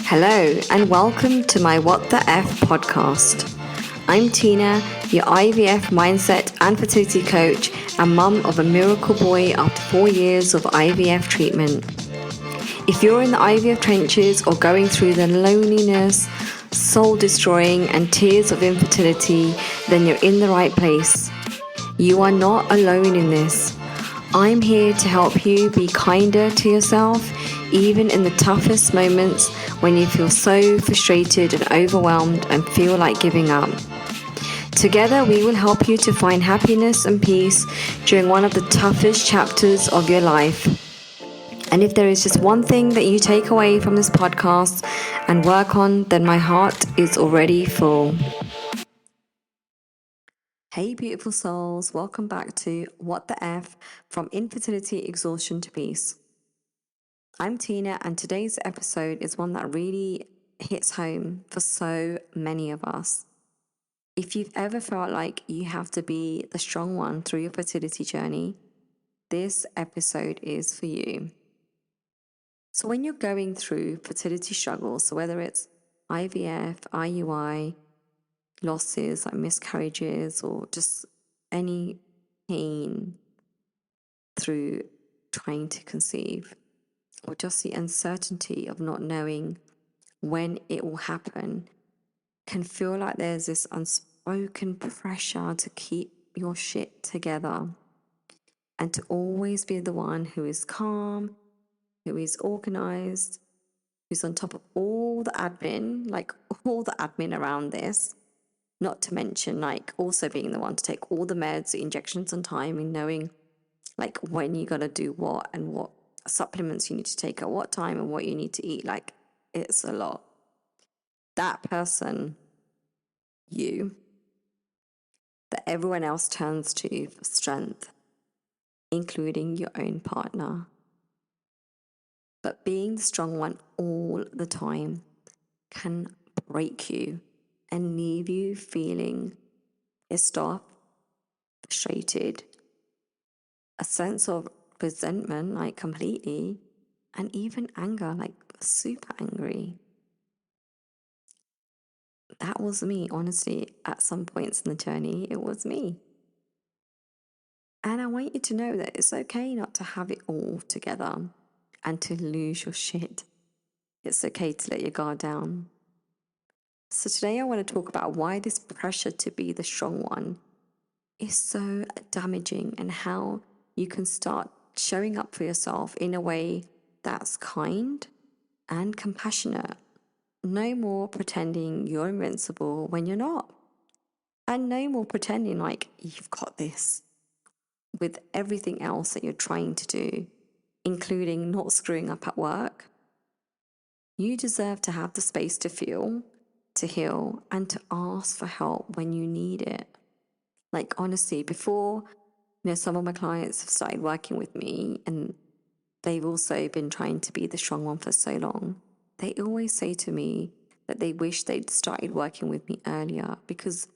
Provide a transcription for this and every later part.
Hello, and welcome to my What the F podcast. I'm Tina, your IVF mindset and fertility coach and mum of a miracle boy after 4 years of IVF treatment. If you're in the IVF trenches or going through the loneliness, soul-destroying and tears of infertility, then you're in the right place. You are not alone in this. I'm here to help you be kinder to yourself, even in the toughest moments when you feel so frustrated and overwhelmed and feel like giving up. Together, we will help you to find happiness and peace during one of the toughest chapters of your life. And if there is just one thing that you take away from this podcast and work on, then my heart is already full. Hey beautiful souls, welcome back to What the F, from infertility exhaustion to peace. I'm Tina, and today's episode is one that really hits home for so many of us. If you've ever felt like you have to be the strong one through your fertility journey, this episode is for you. So when you're going through fertility struggles, so whether it's IVF, IUI, losses like miscarriages, or just any pain through trying to conceive, or just the uncertainty of not knowing when it will happen, can feel like there's this unspoken pressure to keep your shit together and to always be the one who is calm, who is organized, who's on top of all the admin, like all the admin around this. Not to mention, like, also being the one to take all the meds, the injections on time, and knowing, like, when you got to do what and what supplements you need to take at what time and what you need to eat. Like, it's a lot. That person, you, that everyone else turns to for strength, including your own partner. But being the strong one all the time can break you and leave you feeling pissed off, frustrated, a sense of resentment, like completely, and even anger, like super angry. That was me, honestly. At some points in the journey, it was me. And I want you to know that it's okay not to have it all together and to lose your shit. It's okay to let your guard down. So today I want to talk about why this pressure to be the strong one is so damaging, and how you can start showing up for yourself in a way that's kind and compassionate. No more pretending you're invincible when you're not. And no more pretending like you've got this with everything else that you're trying to do, including not screwing up at work. You deserve to have the space to feel, to heal, and to ask for help when you need it. Like, honestly, before, some of my clients have started working with me and they've also been trying to be the strong one for so long. They always say to me that they wish they'd started working with me earlier, because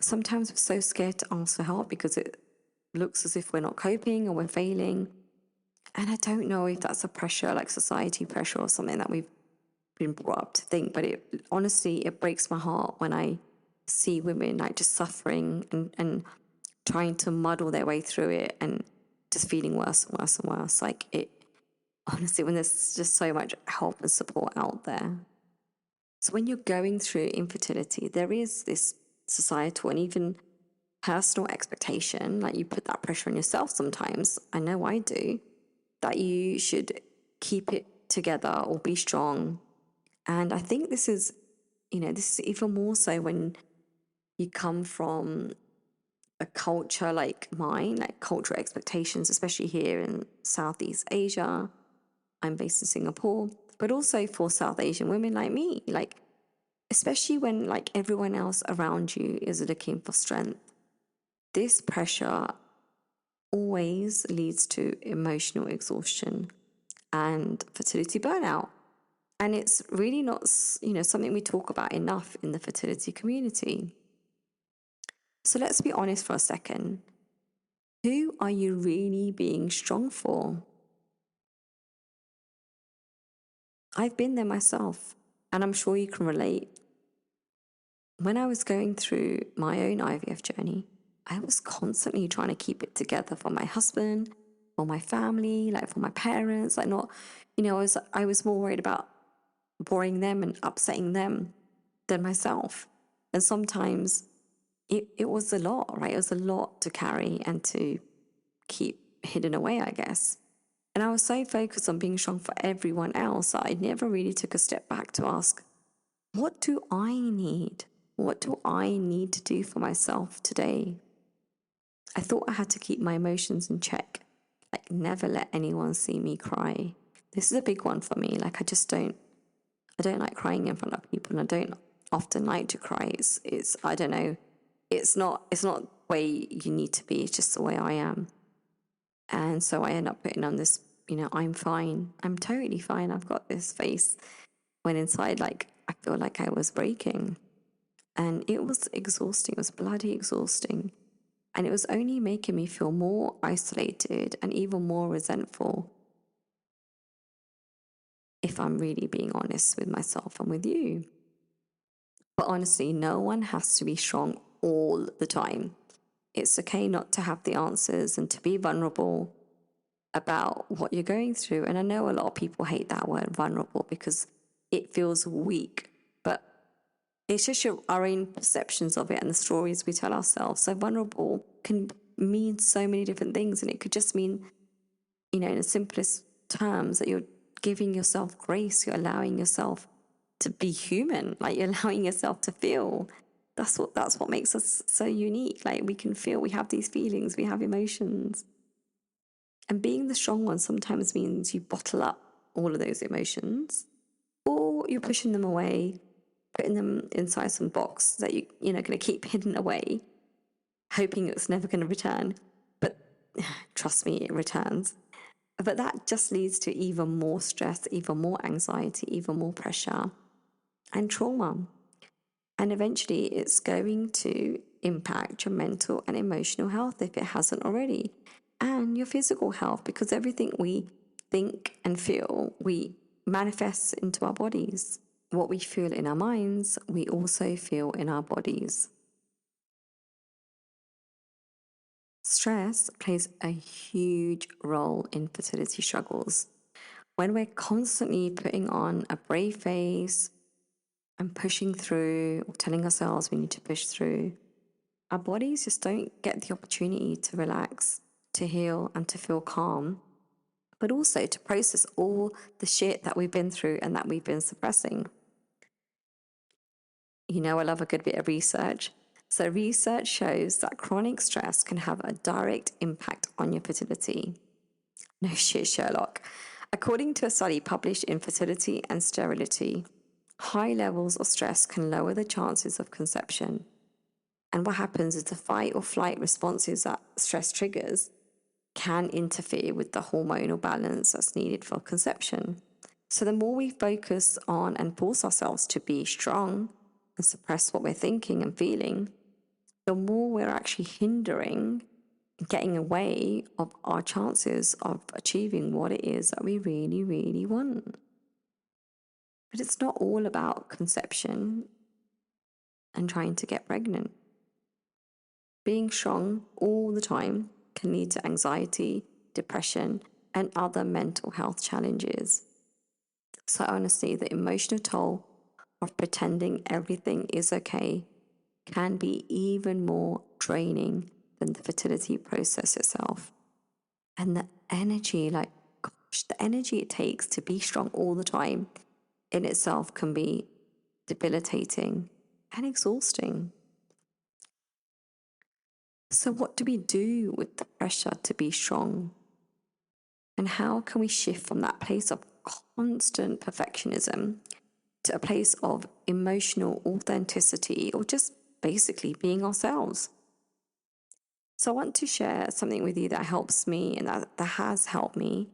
sometimes we're so scared to ask for help because it looks as if we're not coping or we're failing. And I don't know if that's a pressure, like society pressure or something that we've been brought up to think, but it breaks my heart when I see women like just suffering and trying to muddle their way through it and just feeling worse and worse and worse. Like, it, honestly, when there's just so much help and support out there. So when you're going through infertility, there is this societal and even personal expectation, like you put that pressure on yourself sometimes, I know I do, that you should keep it together or be strong. And I think this is even more so when you come from a culture like mine, like cultural expectations, especially here in Southeast Asia. I'm based in Singapore, but also for South Asian women like me, like, especially when like everyone else around you is looking for strength. This pressure always leads to emotional exhaustion and fertility burnout. And it's really not, something we talk about enough in the fertility community. So let's be honest for a second. Who are you really being strong for? I've been there myself, and I'm sure you can relate. When I was going through my own IVF journey, I was constantly trying to keep it together for my husband, for my family, like for my parents, like not, I was more worried about boring them and upsetting them than myself. And sometimes it was a lot, right? It was a lot to carry and to keep hidden away, I guess. And I was so focused on being strong for everyone else that I never really took a step back to ask, what do I need? What do I need to do for myself today? I thought I had to keep my emotions in check, like never let anyone see me cry. This is a big one for me. Like I don't like crying in front of people, and I don't often like to cry. It's I don't know. It's not the way you need to be. It's just the way I am. And so I end up putting on this, I'm fine. I'm totally fine. I've got this face. When inside, like, I feel like I was breaking. And it was exhausting. It was bloody exhausting. And it was only making me feel more isolated and even more resentful, if I'm really being honest with myself and with you. But honestly, no one has to be strong all the time. It's okay not to have the answers and to be vulnerable about what you're going through. And I know a lot of people hate that word vulnerable because it feels weak, but it's just our own perceptions of it and the stories we tell ourselves. So vulnerable can mean so many different things, and it could just mean, in the simplest terms, that you're giving yourself grace, you're allowing yourself to be human, like you're allowing yourself to feel. That's what makes us so unique. Like we can feel, we have these feelings, we have emotions. And being the strong one sometimes means you bottle up all of those emotions, or you're pushing them away, putting them inside some box that you're going to keep hidden away, hoping it's never going to return. But trust me, it returns. But that just leads to even more stress, even more anxiety, even more pressure and trauma. And eventually it's going to impact your mental and emotional health if it hasn't already, and your physical health, because everything we think and feel, we manifest into our bodies. What we feel in our minds, we also feel in our bodies. Stress plays a huge role in fertility struggles. When we're constantly putting on a brave face and pushing through, or telling ourselves we need to push through, our bodies just don't get the opportunity to relax, to heal, and to feel calm, but also to process all the shit that we've been through and that we've been suppressing. I love a good bit of research. So, research shows that chronic stress can have a direct impact on your fertility. No shit, Sherlock. According to a study published in Fertility and Sterility, high levels of stress can lower the chances of conception. And what happens is the fight or flight responses that stress triggers can interfere with the hormonal balance that's needed for conception. So the more we focus on and force ourselves to be strong and suppress what we're thinking and feeling, the more we're actually hindering, getting away of our chances of achieving what it is that we really, really want. But it's not all about conception and trying to get pregnant. Being strong all the time can lead to anxiety, depression, and other mental health challenges. So honestly, the emotional toll of pretending everything is okay can be even more draining than the fertility process itself. And the energy, the energy it takes to be strong all the time in itself can be debilitating and exhausting. So, what do we do with the pressure to be strong? And how can we shift from that place of constant perfectionism to a place of emotional authenticity, or just basically being ourselves? So I want to share something with you that helps me and that has helped me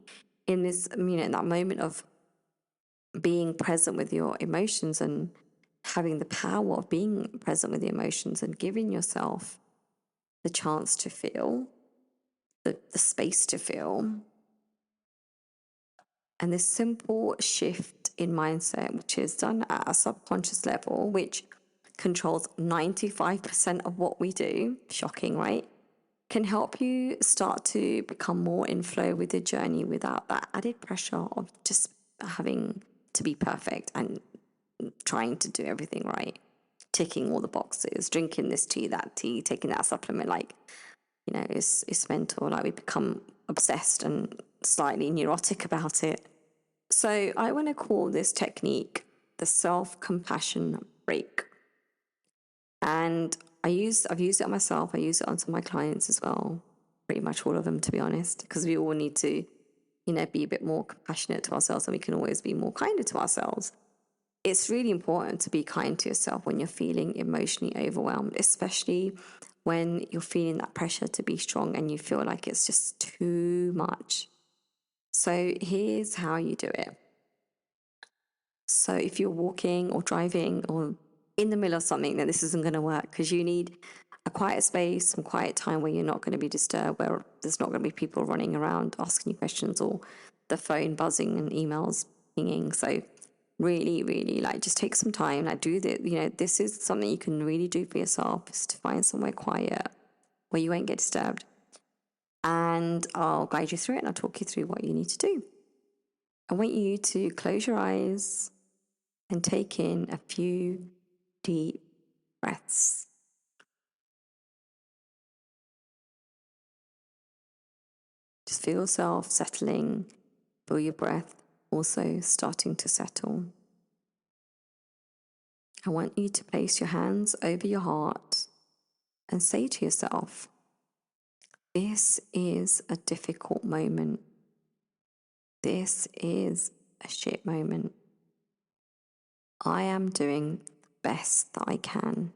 in this, in that moment of being present with your emotions and having the power of being present with the emotions and giving yourself the chance to feel, the space to feel. And this simple shift in mindset, which is done at a subconscious level, which controls 95% of what we do, shocking, right? Can help you start to become more in flow with the journey without that added pressure of just having to be perfect and trying to do everything right, ticking all the boxes, drinking this tea, that tea, taking that supplement. Like, it's mental. Like, we become obsessed and slightly neurotic about it. So I want to call this technique the self-compassion break. And I've used it on myself. I use it on some of my clients as well. Pretty much all of them, to be honest, because we all need to, be a bit more compassionate to ourselves, and we can always be more kinder to ourselves. It's really important to be kind to yourself when you're feeling emotionally overwhelmed, especially when you're feeling that pressure to be strong and you feel like it's just too much. So here's how you do it. So if you're walking or driving or in the middle of something, then this isn't going to work, because you need a quiet space, some quiet time where you're not going to be disturbed, where there's not going to be people running around asking you questions or the phone buzzing and emails pinging. So really, really, like, just take some time, like, do this. This is something you can really do for yourself, is to find somewhere quiet where you won't get disturbed. And I'll guide you through it, and I'll talk you through what you need to do. I want you to close your eyes and take in a few deep breaths. Just feel yourself settling, feel your breath also starting to settle. I want you to place your hands over your heart and say to yourself, this is a difficult moment. This is a shit moment. I am doing the best that I can.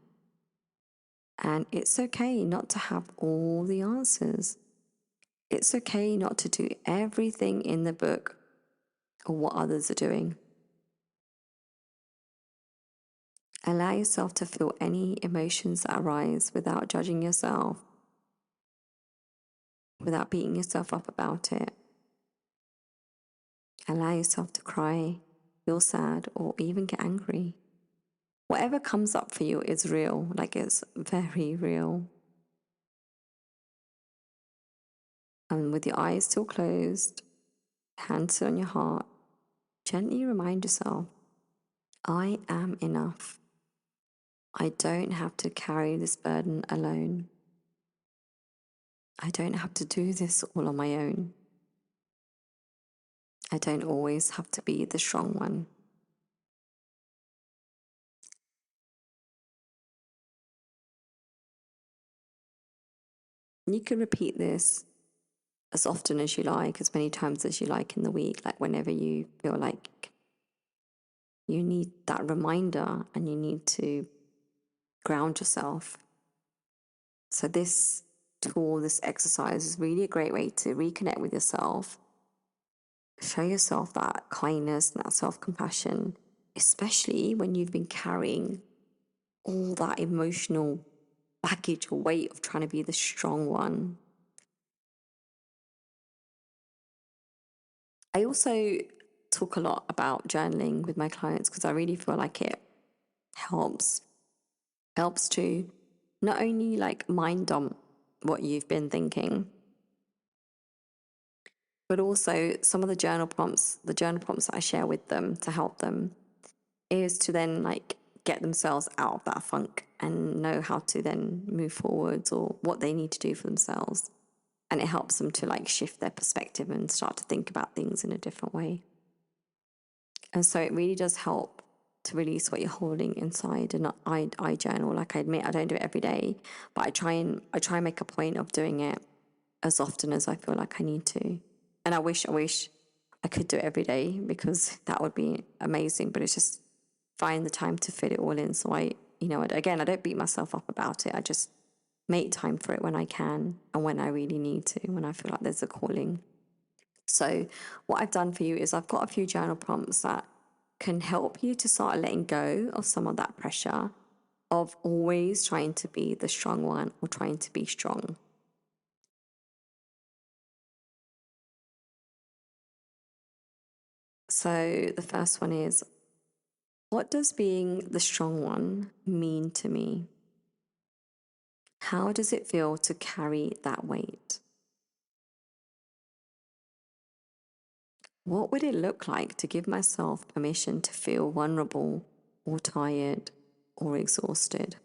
And it's okay not to have all the answers. It's okay not to do everything in the book or what others are doing. Allow yourself to feel any emotions that arise without judging yourself, without beating yourself up about it. Allow yourself to cry, feel sad, or even get angry. Whatever comes up for you is real, like, it's very real. And with your eyes still closed, hands on your heart, gently remind yourself, I am enough. I don't have to carry this burden alone. I don't have to do this all on my own. I don't always have to be the strong one. You can repeat this as often as you like, as many times as you like in the week, like whenever you feel like you need that reminder and you need to ground yourself. So this tool, this exercise, is really a great way to reconnect with yourself, show yourself that kindness and that self-compassion, especially when you've been carrying all that emotional baggage or weight of trying to be the strong one. I also talk a lot about journaling with my clients because I really feel like it helps to not only like mind dump what you've been thinking, but also some of the journal prompts that I share with them to help them is to then like get themselves out of that funk and know how to then move forwards or what they need to do for themselves. And it helps them to like shift their perspective and start to think about things in a different way. And so it really does help to release what you're holding inside. And I journal, like, I admit I don't do it every day, but I try and make a point of doing it as often as I feel like I need to. And I wish I could do it every day, because that would be amazing. But it's just find the time to fit it all in. So again, I don't beat myself up about it. I just make time for it when I can and when I really need to, when I feel like there's a calling. So what I've done for you is I've got a few journal prompts that can help you to start letting go of some of that pressure of always trying to be the strong one or trying to be strong. So the first one is, what does being the strong one mean to me? How does it feel to carry that weight? What would it look like to give myself permission to feel vulnerable or tired or exhausted?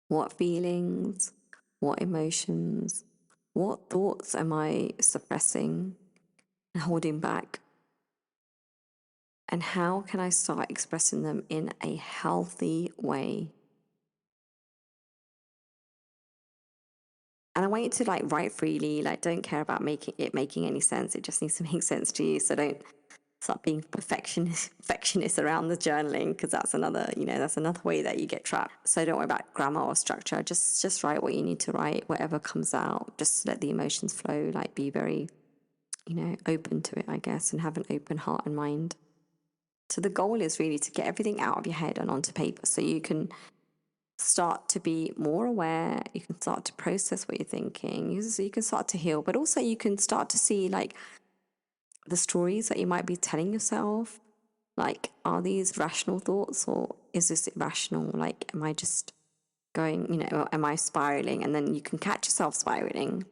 What feelings, what emotions, what thoughts am I suppressing and holding back? And how can I start expressing them in a healthy way? And I want you to write freely, don't care about making any sense. It just needs to make sense to you. So don't start being perfectionist around the journaling, because that's another way that you get trapped. So don't worry about grammar or structure. Just write what you need to write, whatever comes out. Just let the emotions flow. Be very, open to it, I guess, and have an open heart and mind. So the goal is really to get everything out of your head and onto paper, so you can start to be more aware. You can start to process what you're thinking. You can start to heal, but also you can start to see the stories that you might be telling yourself. Are these rational thoughts, or is this irrational? Am I just going, or am I spiraling? And then you can catch yourself spiraling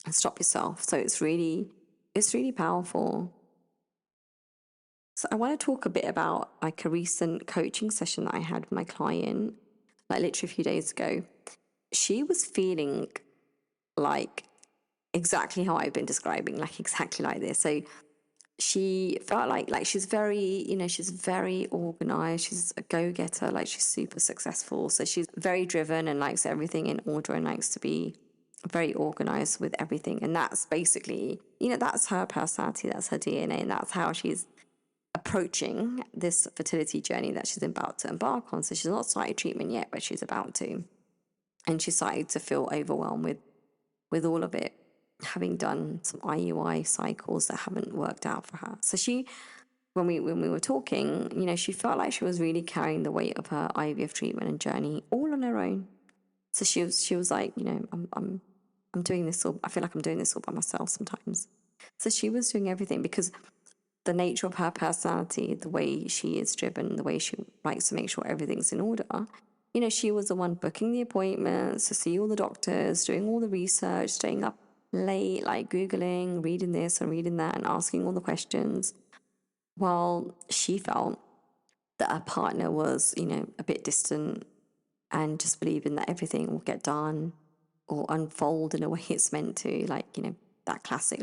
and stop yourself. So it's really powerful. So I want to talk a bit about a recent coaching session that I had with my client, literally a few days ago. She was feeling exactly how I've been describing, exactly like this. So she felt like she's very, she's very organized. She's a go-getter, she's super successful. So she's very driven and likes everything in order and likes to be very organized with everything. And that's basically, that's her personality, that's her DNA, and that's how she's approaching this fertility journey that she's about to embark on. So she's not started treatment yet, but she's about to. And she started to feel overwhelmed with all of it, having done some IUI cycles that haven't worked out for her. So when we were talking, she felt like she was really carrying the weight of her IVF treatment and journey all on her own. So she was like, I'm doing this all. I feel like I'm doing this all by myself sometimes. So she was doing everything because the nature of her personality, the way she is driven, the way she likes to make sure everything's in order. She was the one booking the appointments, to see all the doctors, doing all the research, staying up late, Googling, reading this and reading that and asking all the questions. While she felt that her partner was, a bit distant and just believing that everything will get done or unfold in a way it's meant to, that classic,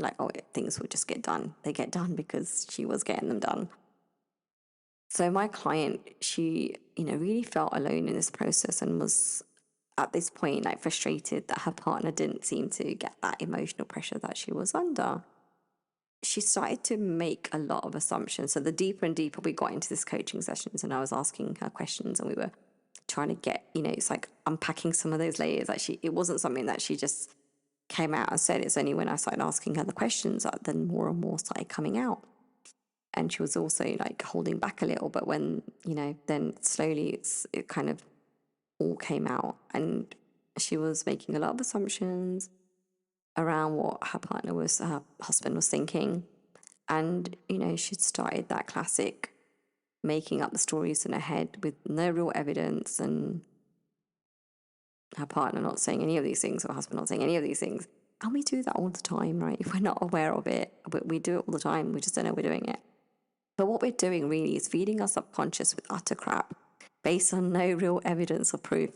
things will just get done. They get done because she was getting them done. So my client, she, really felt alone in this process and was at this point frustrated that her partner didn't seem to get that emotional pressure that she was under. She started to make a lot of assumptions. So the deeper and deeper we got into this coaching sessions, and I was asking her questions, and we were trying to get, it's unpacking some of those layers. It wasn't something that she just came out and said. It's only when I started asking her the questions that then more and more started coming out. And she was also holding back a little, but when, then slowly it kind of all came out, and she was making a lot of assumptions around what her husband was thinking. And, she'd started that classic making up the stories in her head with no real evidence, and her partner not saying any of these things, or her husband not saying any of these things. And we do that all the time, right? If we're not aware of it, but we do it all the time. We just don't know we're doing it. But what we're doing really is feeding our subconscious with utter crap based on no real evidence or proof.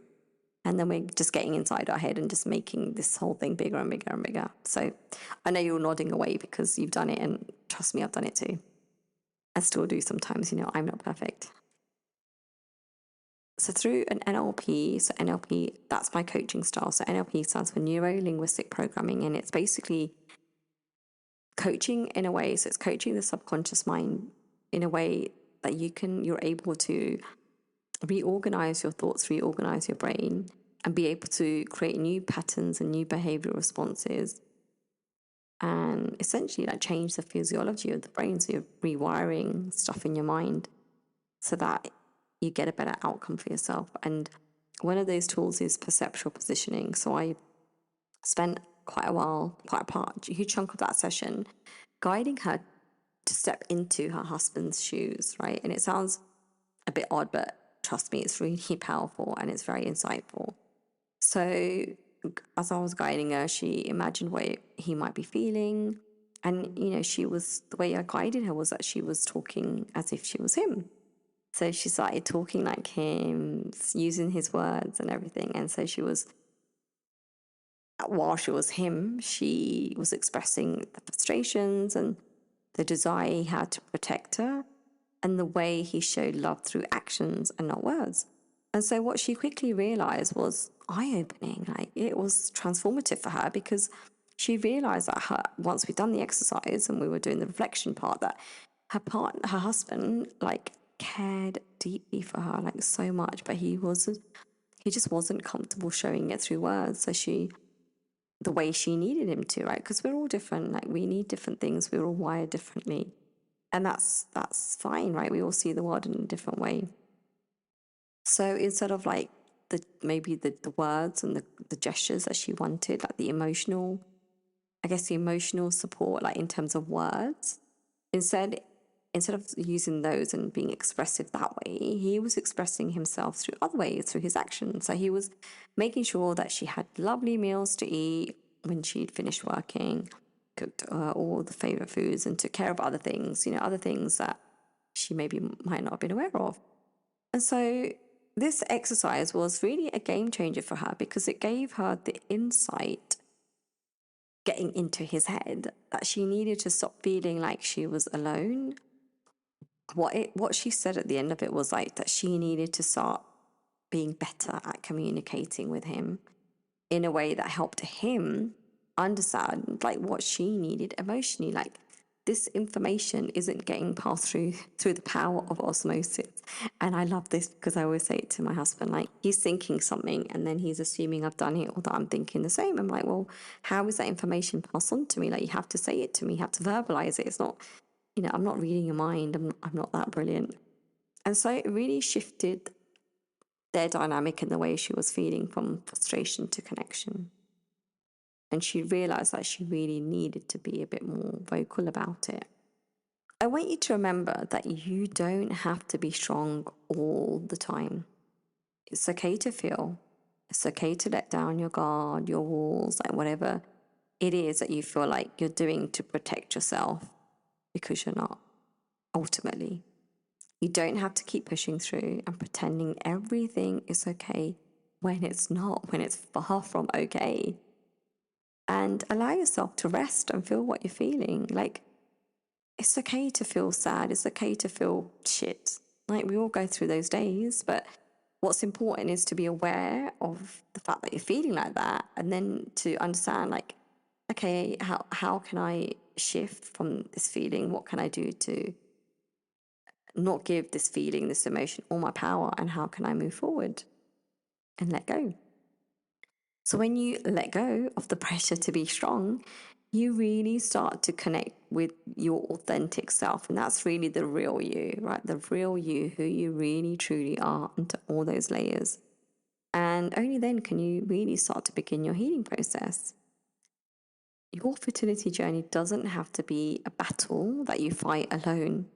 And then we're just getting inside our head and just making this whole thing bigger and bigger and bigger. So I know you're nodding away because you've done it, and trust me, I've done it too. I still do sometimes, I'm not perfect. So through an NLP, so NLP, that's my coaching style. So NLP stands for Neuro-Linguistic Programming, and it's basically coaching in a way. So it's coaching the subconscious mind in a way that you're able to reorganize your thoughts, reorganize your brain, and be able to create new patterns and new behavioral responses, and essentially change the physiology of the brain. So you're rewiring stuff in your mind so that you get a better outcome for yourself. And one of those tools is perceptual positioning. So I spent quite a while, a huge chunk of that session, guiding her to step into her husband's shoes, right? And it sounds a bit odd, but trust me, it's really powerful and it's very insightful. So as I was guiding her, she imagined what he might be feeling. And, the way I guided her was that she was talking as if she was him. So she started talking like him, using his words and everything. And so while she was him, she was expressing the frustrations and the desire he had to protect her and the way he showed love through actions and not words. And so what she quickly realized was eye-opening. Like, it was transformative for her, because she realized that once we'd done the exercise and we were doing the reflection part, that her husband, like, cared deeply for her, like, so much, but he just wasn't comfortable showing it through words. So the way she needed him to, right? Because we're all different. Like, we need different things. We're all wired differently. And that's fine, right? We all see the world in a different way. So instead of like maybe the words and the gestures that she wanted, like the emotional support, like in terms of words, instead of using those and being expressive that way, he was expressing himself through other ways, through his actions. So he was making sure that she had lovely meals to eat when she'd finished working, cooked all the favorite foods, and took care of other things, other things that she maybe might not have been aware of. And so this exercise was really a game changer for her, because it gave her the insight, getting into his head, that she needed to stop feeling like she was alone. What she said at the end of it was like that she needed to start being better at communicating with him in a way that helped him understand like what she needed emotionally. Like, this information isn't getting passed through the power of osmosis. And I love this, because I always say it to my husband, like, he's thinking something and then he's assuming I've done it, or that I'm thinking the same. I'm like, well, how is that information passed on to me? Like, you have to say it to me, you have to verbalize it. It's not, I'm not reading your mind. I'm not that brilliant. And so it really shifted their dynamic and the way she was feeling, from frustration to connection. And she realized that she really needed to be a bit more vocal about it. I want you to remember that you don't have to be strong all the time. It's okay to feel. It's okay to let down your guard, your walls, like whatever it is that you feel like you're doing to protect yourself, because you're not, ultimately. You don't have to keep pushing through and pretending everything is okay when it's not, when it's far from okay. And allow yourself to rest and feel what you're feeling. Like, it's okay to feel sad. It's okay to feel shit. Like, we all go through those days, but what's important is to be aware of the fact that you're feeling like that, and then to understand, like, okay, how can I shift from this feeling? What can I do to not give this feeling, this emotion, all my power? And how can I move forward and let go? So when you let go of the pressure to be strong, you really start to connect with your authentic self. And that's really the real you, right? The real you, who you really truly are, into all those layers. And only then can you really start to begin your healing process. Your fertility journey doesn't have to be a battle that you fight alone.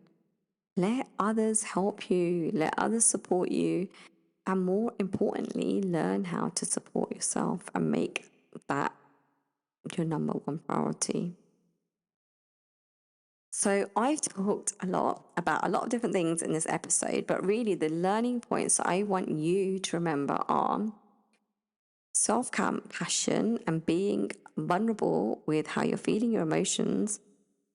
Let others help you, let others support you, and more importantly, learn how to support yourself and make that your number one priority. So I've talked a lot about a lot of different things in this episode, but really the learning points I want you to remember are self-compassion and being vulnerable with how you're feeling your emotions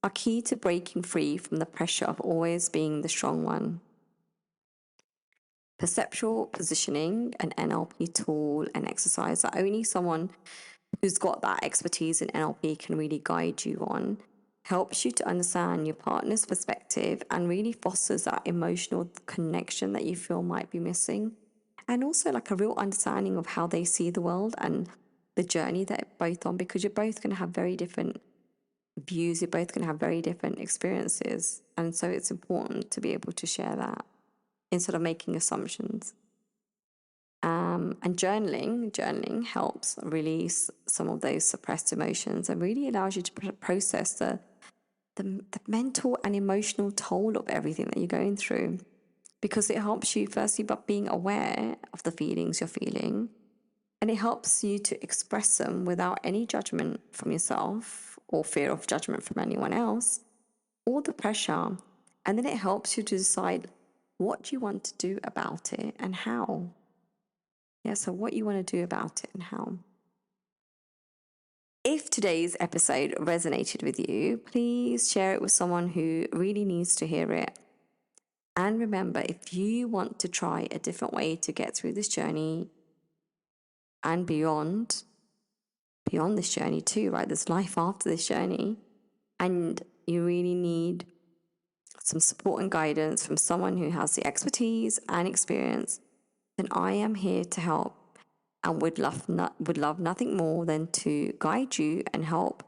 are key to breaking free from the pressure of always being the strong one. Perceptual positioning, an NLP tool and exercise that only someone who's got that expertise in NLP can really guide you on, helps you to understand your partner's perspective and really fosters that emotional connection that you feel might be missing. And also like a real understanding of how they see the world and the journey that they're both on, because you're both going to have very different views, you're both going to have very different experiences. And so it's important to be able to share that instead of making assumptions. And journaling helps release some of those suppressed emotions and really allows you to process the mental and emotional toll of everything that you're going through, because it helps you firstly by being aware of the feelings you're feeling, and it helps you to express them without any judgment from yourself or fear of judgment from anyone else or the pressure. And then it helps you to decide what you want to do about it and how. Yeah, so what you want to do about it and how. If today's episode resonated with you, please share it with someone who really needs to hear it. And remember, if you want to try a different way to get through this journey and beyond this journey too, right? There's life after this journey, and you really need some support and guidance from someone who has the expertise and experience, then I am here to help, and would love nothing more than to guide you and help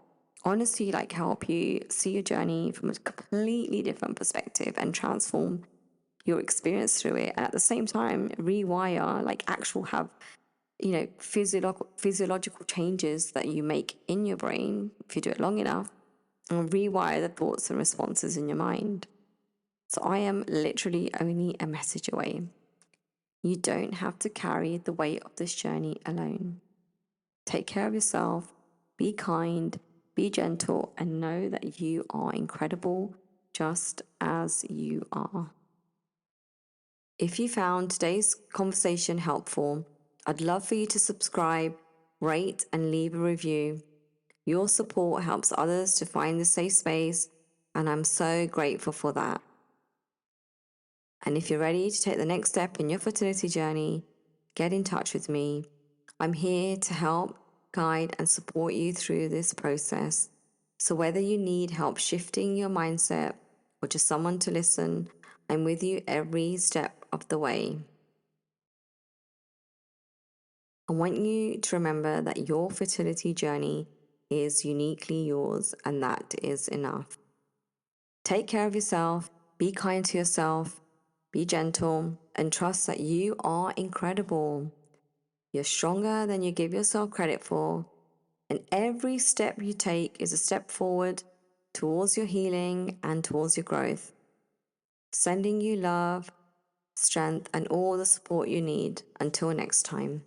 you see your journey from a completely different perspective and transform your experience through it, and at the same time rewire, have physiological changes that you make in your brain if you do it long enough, and rewire the thoughts and responses in your mind. So I am literally only a message away. You don't have to carry the weight of this journey alone. Take care of yourself, be kind, be gentle, and know that you are incredible just as you are. If you found today's conversation helpful, I'd love for you to subscribe, rate, and leave a review. Your support helps others to find the safe space, and I'm so grateful for that. And if you're ready to take the next step in your fertility journey, get in touch with me. I'm here to help, guide, and support you through this process. So whether you need help shifting your mindset or just someone to listen, I'm with you every step of the way. I want you to remember that your fertility journey is uniquely yours, and that is enough. Take care of yourself, be kind to yourself, be gentle, and trust that you are incredible. You're stronger than you give yourself credit for, and every step you take is a step forward towards your healing and towards your growth. Sending you love, strength, and all the support you need. Until next time.